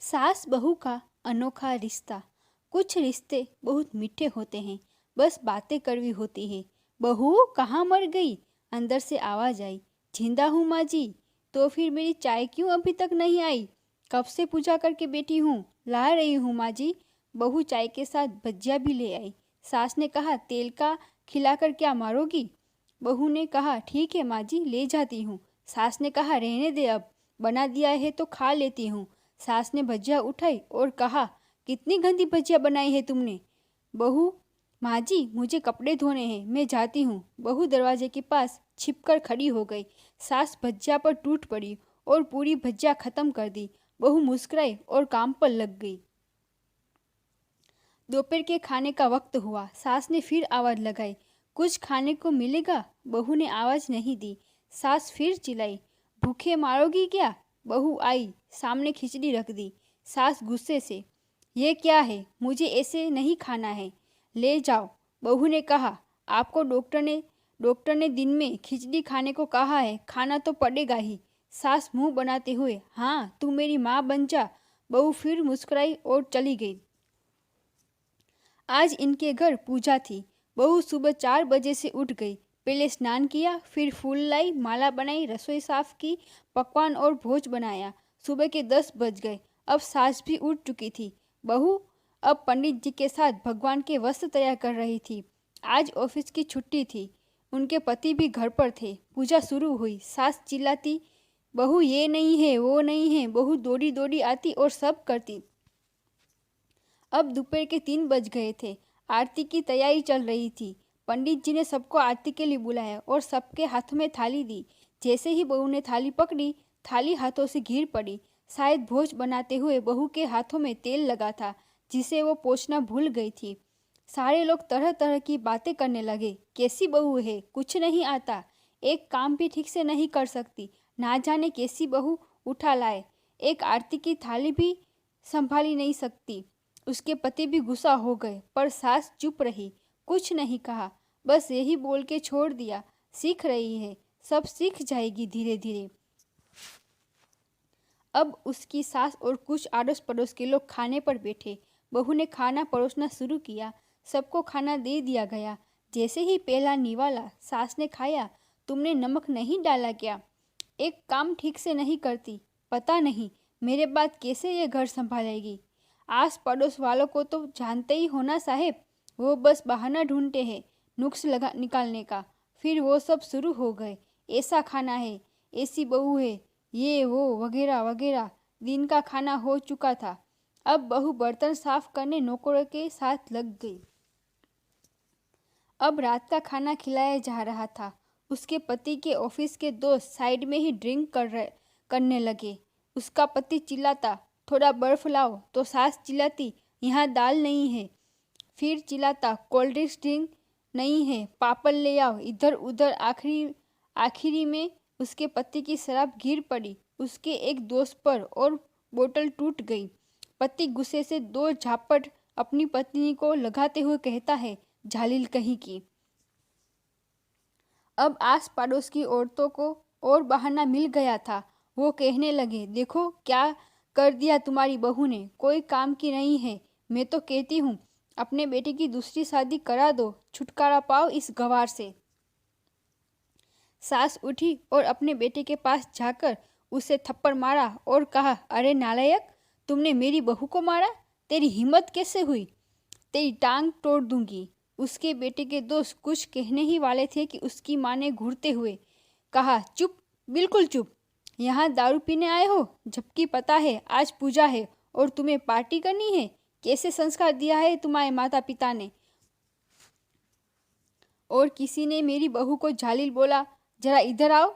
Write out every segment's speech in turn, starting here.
सास बहू का अनोखा रिश्ता। कुछ रिश्ते बहुत मीठे होते हैं, बस बातें कड़वी होती है। बहू कहाँ मर गई? अंदर से आवाज आई। जिंदा हूँ माँ जी। तो फिर मेरी चाय क्यों अभी तक नहीं आई? कब से पूजा करके बैठी हूँ, ला रही हूँ माँ जी। बहू चाय के साथ भजिया भी ले आई। सास ने कहा, तेल का खिलाकर क्या मारोगी? बहू ने कहा, ठीक है माँ जी, ले जाती हूँ। सास ने कहा, रहने दे, अब बना दिया है तो खा लेती हूँ। सास ने भजिया उठाई और कहा, कितनी गंदी भजिया बनाई है तुमने? बहू, माँ जी मुझे कपड़े धोने हैं, मैं जाती हूँ। बहू दरवाजे के पास छिपकर खड़ी हो गई। सास भजिया पर टूट पड़ी और पूरी भजिया खत्म कर दी। बहू मुस्कुराई और काम पर लग गई। दोपहर के खाने का वक्त हुआ। सास ने फिर आवाज लगाई, कुछ खाने को मिलेगा? बहू ने आवाज नहीं दी। सास फिर चिल्लाई, भूखे मारोगी क्या? बहू आई, सामने खिचड़ी रख दी। सास गुस्से से, ये क्या है? मुझे ऐसे नहीं खाना है, ले जाओ। बहू ने कहा, आपको डॉक्टर ने दिन में खिचड़ी खाने को कहा है, खाना तो पड़ेगा ही। सास मुंह बनाते हुए, हाँ तू मेरी माँ बन जा। बहू फिर मुस्कुराई और चली गई। आज इनके घर पूजा थी। बहू सुबह 4 बजे से उठ गई। पहले स्नान किया, फिर फूल लाई, माला बनाई, रसोई साफ की, पकवान और भोज बनाया। सुबह के 10 बज गए। अब सास भी उठ चुकी थी। बहू अब पंडित जी के साथ भगवान के वस्त्र तैयार कर रही थी। आज ऑफिस की छुट्टी थी। उनके पति भी घर पर थे। पूजा शुरू हुई। सास चिल्लाती, बहू ये नहीं है, वो नहीं है। बहू दौड़ी दौड़ी आती और सब करती। अब दोपहर के 3 बज गए थे। आरती की तैयारी चल रही थी। पंडित जी ने सबको आरती के लिए बुलाया और सबके हाथ में थाली दी। जैसे ही बहू ने थाली पकड़ी, थाली हाथों से गिर पड़ी। शायद भोज बनाते हुए बहू के हाथों में तेल लगा था, जिसे वो पोंछना भूल गई थी। सारे लोग तरह तरह की बातें करने लगे। कैसी बहू है, कुछ नहीं आता, एक काम भी ठीक से नहीं कर सकती, ना जाने कैसी बहू उठा लाए, एक आरती की थाली भी संभाली नहीं सकती। उसके पति भी गुस्सा हो गए, पर सास चुप रही, कुछ नहीं कहा, बस यही बोल के छोड़ दिया, सीख रही है, सब सीख जाएगी धीरे धीरे। अब उसकी सास और कुछ आड़ोस पड़ोस के लोग खाने पर बैठे। बहू ने खाना परोसना शुरू किया। सबको खाना दे दिया गया। जैसे ही पहला निवाला सास ने खाया, तुमने नमक नहीं डाला क्या? एक काम ठीक से नहीं करती, पता नहीं मेरे बाद कैसे ये घर संभालेगी। आस पड़ोस वालों को तो जानते ही हो ना साहेब, वो बस बहाना ढूंढते हैं नुक्स लगा निकालने का। फिर वो सब शुरू हो गए, ऐसा खाना है, ऐसी बहू है, ये वो वगैरह वगैरह। दिन का खाना हो चुका था। अब बहू बर्तन साफ करने नौकरों के साथ लग गई। अब रात का खाना खिलाया जा रहा था। उसके पति के ऑफिस के दोस्त साइड में ही ड्रिंक करने लगे। उसका पति चिल्लाता, थोड़ा बर्फ लाओ, तो सास चिल्लाती, यहाँ दाल नहीं है। फिर चिल्लाता, कोल्ड ड्रिंक नहीं है, पापड़ ले आओ। इधर उधर आखिरी में उसके पति की शराब गिर पड़ी उसके एक दोस्त पर और बोतल टूट गई। पति गुस्से से 2 झापट अपनी पत्नी को लगाते हुए कहता है, झालिल कहीं की। अब आस पड़ोस की औरतों को और बहाना मिल गया था। वो कहने लगे, देखो क्या कर दिया तुम्हारी बहू ने, कोई काम की नहीं है। मैं तो कहती हूँ अपने बेटे की दूसरी शादी करा दो, छुटकारा पाओ इस गवार से। सास उठी और अपने बेटे के पास जाकर उसे थप्पड़ मारा और कहा, अरे नालायक, तुमने मेरी बहू को मारा, तेरी हिम्मत कैसे हुई? तेरी टांग तोड़ दूंगी। उसके बेटे के दोस्त कुछ कहने ही वाले थे कि उसकी माँ ने घूरते हुए कहा, चुप, बिल्कुल चुप। यहाँ दारू पीने आए हो, जबकि पता है आज पूजा है और तुम्हें पार्टी करनी है। कैसे संस्कार दिया है तुम्हारे माता पिता ने? और किसी ने मेरी बहू को झालिल बोला, जरा इधर आओ,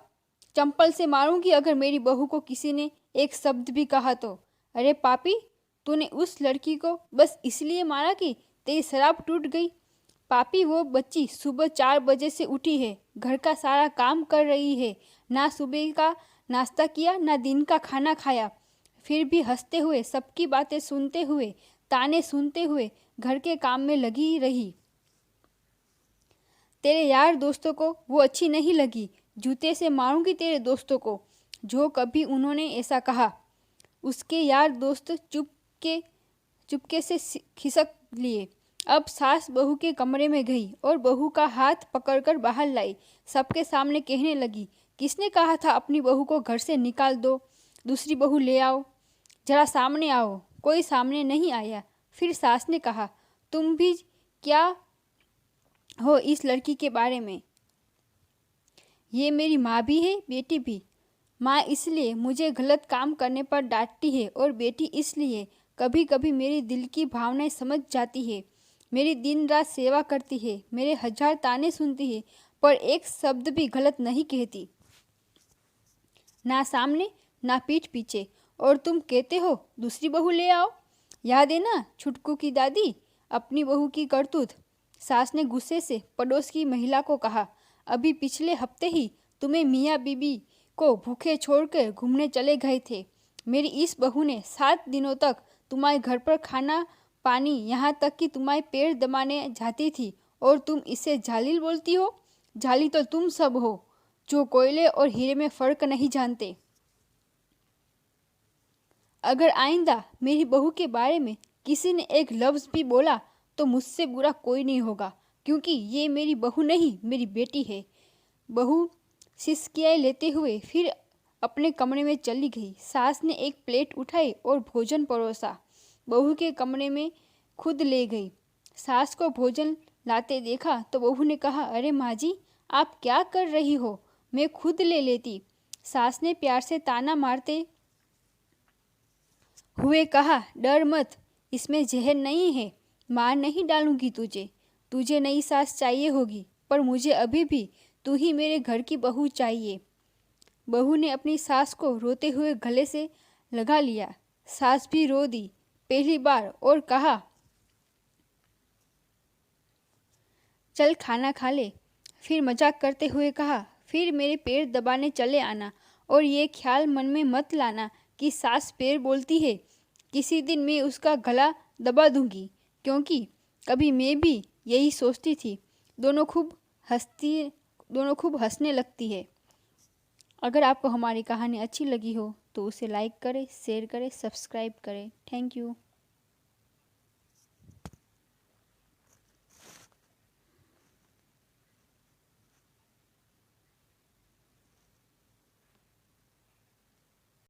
चंपल से मारूंगी अगर मेरी बहू को किसी ने एक शब्द भी कहा तो। अरे पापी, तूने उस लड़की को बस इसलिए मारा कि तेरी शराब टूट गई? पापी, वो बच्ची सुबह 4 बजे से उठी है, घर का सारा काम कर रही है, ना सुबह का नाश्ता किया, ना दिन का खाना खाया, फिर भी हंसते हुए, सबकी बातें सुनते हुए, ताने सुनते हुए घर के काम में लगी रही। तेरे यार दोस्तों को वो अच्छी नहीं लगी, जूते से मारूंगी तेरे दोस्तों को जो कभी उन्होंने ऐसा कहा। उसके यार दोस्त चुपके से खिसक लिए। अब सास बहू के कमरे में गई और बहू का हाथ पकड़कर बाहर लाई। सबके सामने कहने लगी, किसने कहा था अपनी बहू को घर से निकाल दो? दूसरी बहू ले आओ, जरा सामने आओ। कोई सामने नहीं आया। फिर सास ने कहा, तुम भी क्या हो इस लड़की के बारे में? ये मेरी माँ भी है, बेटी भी। माँ इसलिए मुझे गलत काम करने पर डांटती है और बेटी इसलिए कभी कभी मेरी दिल की भावनाएं समझ जाती है। मेरी दिन रात सेवा करती है, मेरे 1000 ताने सुनती है, पर एक शब्द भी गलत नहीं कहती, ना सामने ना पीठ पीछे। और तुम कहते हो दूसरी बहू ले आओ। याद है ना छुटकू की दादी, अपनी बहू की करतूत? सास ने गुस्से से पड़ोस की महिला को कहा, अभी पिछले हफ्ते ही तुम्हें मियाँ बीबी को भूखे छोड़कर घूमने चले गए थे। मेरी इस बहू ने 7 दिनों तक तुम्हारे घर पर खाना पानी, यहाँ तक कि तुम्हारे पैर दबाने जाती थी, और तुम इसे जालिल बोलती हो? जाली तो तुम सब हो, जो कोयले और हीरे में फर्क नहीं जानते। अगर आइंदा मेरी बहू के बारे में किसी ने एक लफ्ज़ भी बोला तो मुझसे बुरा कोई नहीं होगा, क्योंकि ये मेरी बहू नहीं, मेरी बेटी है। बहू सिसकियाँ लेते हुए फिर अपने कमरे में चली गई। सास ने एक प्लेट उठाई और भोजन परोसा, बहू के कमरे में खुद ले गई। सास को भोजन लाते देखा तो बहू ने कहा, अरे माँ जी, आप क्या कर रही हो? मैं खुद ले लेती। सास ने प्यार से ताना मारते हुए कहा, डर मत, इसमें जहर नहीं है, मार नहीं डालूंगी तुझे। तुझे नई सास चाहिए होगी, पर मुझे अभी भी तू ही मेरे घर की बहू चाहिए। बहू ने अपनी सास को रोते हुए गले से लगा लिया। सास भी रो दी पहली बार और कहा, चल खाना खा ले। फिर मजाक करते हुए कहा, फिर मेरे पैर दबाने चले आना, और ये ख्याल मन में मत लाना कि सास पैर बोलती है। किसी दिन मैं उसका गला दबा दूंगी, क्योंकि कभी मैं भी यही सोचती थी। दोनों खूब हंसने लगती है। अगर आपको हमारी कहानी अच्छी लगी हो तो उसे लाइक करें, शेयर करें, सब्सक्राइब करें। Thank you.